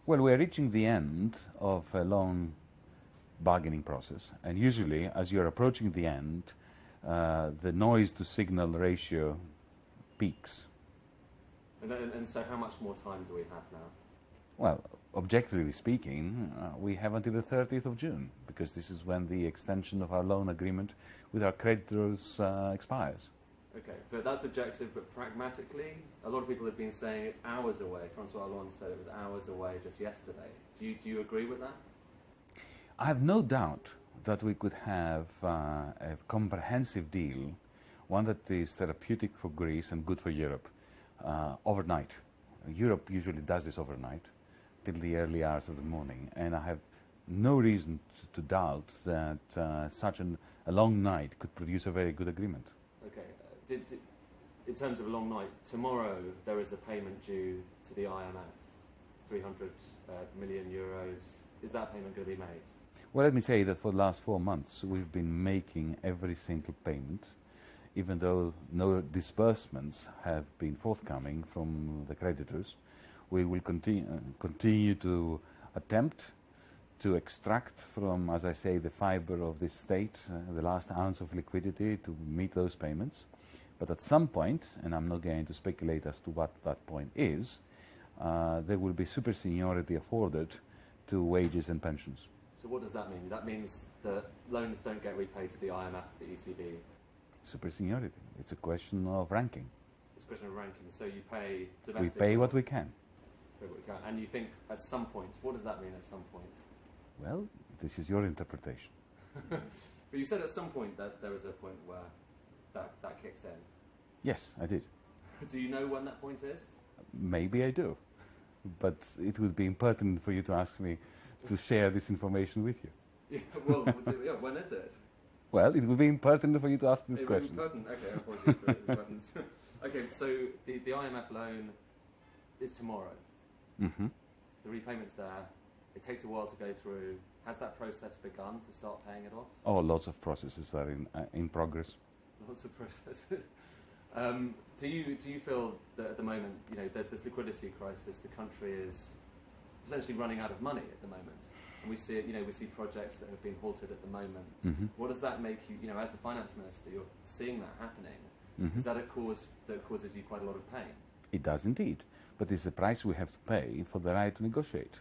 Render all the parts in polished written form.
Well, we're reaching the end of a long bargaining process, and usually, as you're approaching the end, the noise-to-signal ratio peaks. And so how much more time do we have now? Well, objectively speaking, we have until the 30th of June, because this is when the extension of our loan agreement with our creditors expires. Okay, but that's objective, but pragmatically, a lot of people have been saying it's hours away. Francois Hollande said it was hours away just yesterday. Do you agree with that? I have no doubt that we could have a comprehensive deal, one that is therapeutic for Greece and good for Europe, overnight. Europe usually does this overnight, till the early hours of the morning, and I have no reason to doubt that such a long night could produce a very good agreement. Okay. In terms of a long night, tomorrow there is a payment due to the IMF, 300 million euros. Is that payment going to be made? Well, let me say that for the last 4 months we've been making every single payment, even though no disbursements have been forthcoming from the creditors. We will continue to attempt to extract from, as I say, the fiber of this state, the last ounce of liquidity to meet those payments. But at some point, and I'm not going to speculate as to what that point is, there will be superseniority afforded to wages and pensions. So what does that mean? That means that loans don't get repaid to the IMF, to the ECB? Superseniority. It's a question of ranking. It's a question of ranking. So you pay domestic... We pay what we can. Pay what we can. And you think at some point, what does that mean at some point? Well, this is your interpretation. But you said at some point that there is a point where that kicks in. Yes, I did. Do you know when that point is? Maybe I do. But it would be impertinent for you to ask me to share this information with you. Yeah, well, yeah, when is it? Well, it would be impertinent for you to ask this question. Impertinent. Okay, apologies for the impertinence. Okay, so the IMF loan is tomorrow. Mm-hmm. The repayment's there. It takes a while to go through. Has that process begun to start paying it off? Oh, lots of processes are in progress. Lots of processes. Do you feel that at the moment, there's this liquidity crisis? The country is essentially running out of money at the moment, and we see we see projects that have been halted at the moment. Mm-hmm. What does that make you? As the finance minister, you're seeing that happening. Mm-hmm. Is that a cause that causes you quite a lot of pain? It does indeed, but it's the price we have to pay for the right to negotiate,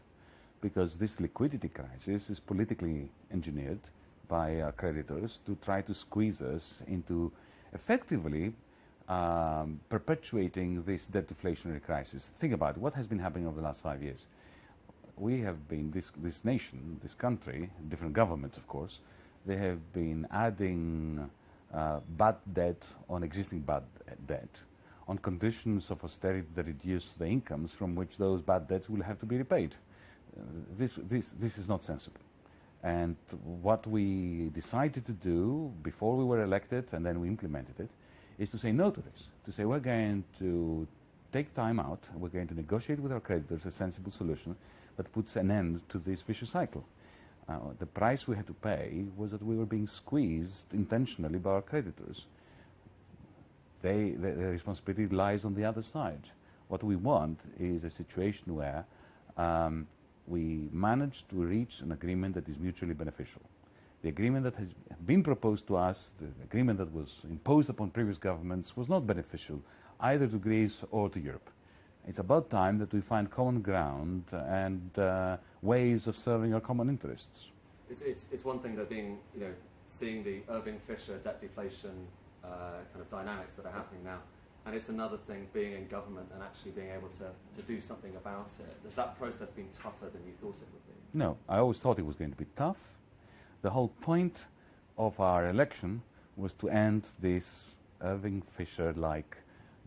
because this liquidity crisis is politically engineered by our creditors to try to squeeze us into effectively perpetuating this debt deflationary crisis. Think about it. What has been happening over the last 5 years? We have been, this nation, this country, different governments of course, they have been adding bad debt on existing bad debt on conditions of austerity that reduce the incomes from which those bad debts will have to be repaid. This is not sensible. And what we decided to do before we were elected, and then we implemented it, is to say no to this. To say we're going to take time out, we're going to negotiate with our creditors a sensible solution that puts an end to this vicious cycle. The price we had to pay was that we were being squeezed intentionally by our creditors. The responsibility lies on the other side. What we want is a situation where we manage to reach an agreement that is mutually beneficial. The agreement that has been proposed to us, the agreement that was imposed upon previous governments, was not beneficial either to Greece or to Europe. It's about time that we find common ground and ways of serving our common interests. It's one thing that seeing the Irving Fisher debt deflation kind of dynamics that are happening now, and it's another thing being in government and actually being able to do something about it. Has that process been tougher than you thought it would be? No, I always thought it was going to be tough. The whole point of our election was to end this Irving Fisher-like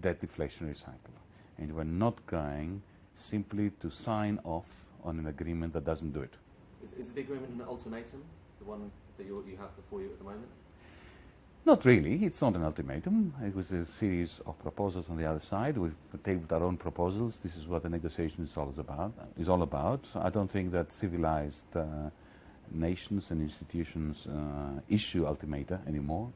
debt deflationary cycle. And we're not going simply to sign off on an agreement that doesn't do it. Is the agreement an ultimatum, the one that you have before you at the moment? Not really. It's not an ultimatum. It was a series of proposals on the other side. We've tabled our own proposals. This is what the negotiation is all about. I don't think that civilized nations and institutions issue ultimata anymore.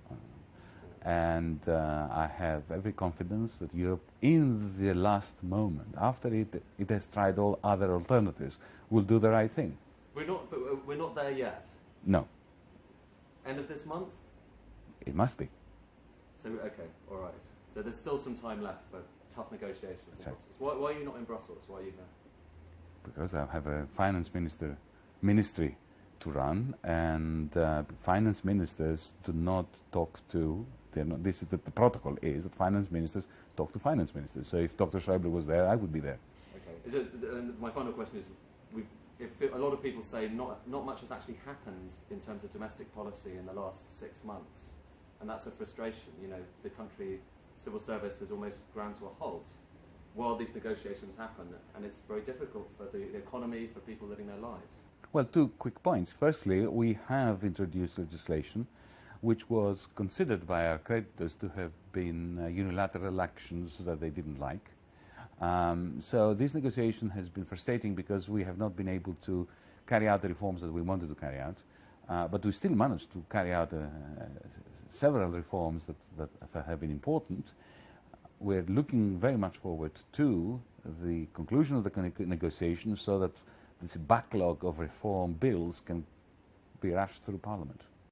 And I have every confidence that Europe, in the last moment, after it has tried all other alternatives, will do the right thing. We're not there yet. No. End of this month? It must be. So, okay, all right. So there's still some time left for tough negotiations in Right. Brussels. Why are you not in Brussels? Why are you here? Because I have a finance ministry to run, and finance ministers do not talk to. This is the protocol is that finance ministers talk to finance ministers. So if Dr. Schäuble was there, I would be there. Okay. And my final question is: a lot of people say not much has actually happened in terms of domestic policy in the last 6 months, and that's a frustration. You know, the country civil service has almost ground to a halt while these negotiations happen, and it's very difficult for the economy, for people living their lives. Well, 2 quick points. Firstly, we have introduced legislation which was considered by our creditors to have been unilateral actions that they didn't like. So this negotiation has been frustrating because we have not been able to carry out the reforms that we wanted to carry out, but we still managed to carry out several reforms that have been important. We're looking very much forward to the conclusion of the negotiations so that this backlog of reform bills can be rushed through Parliament.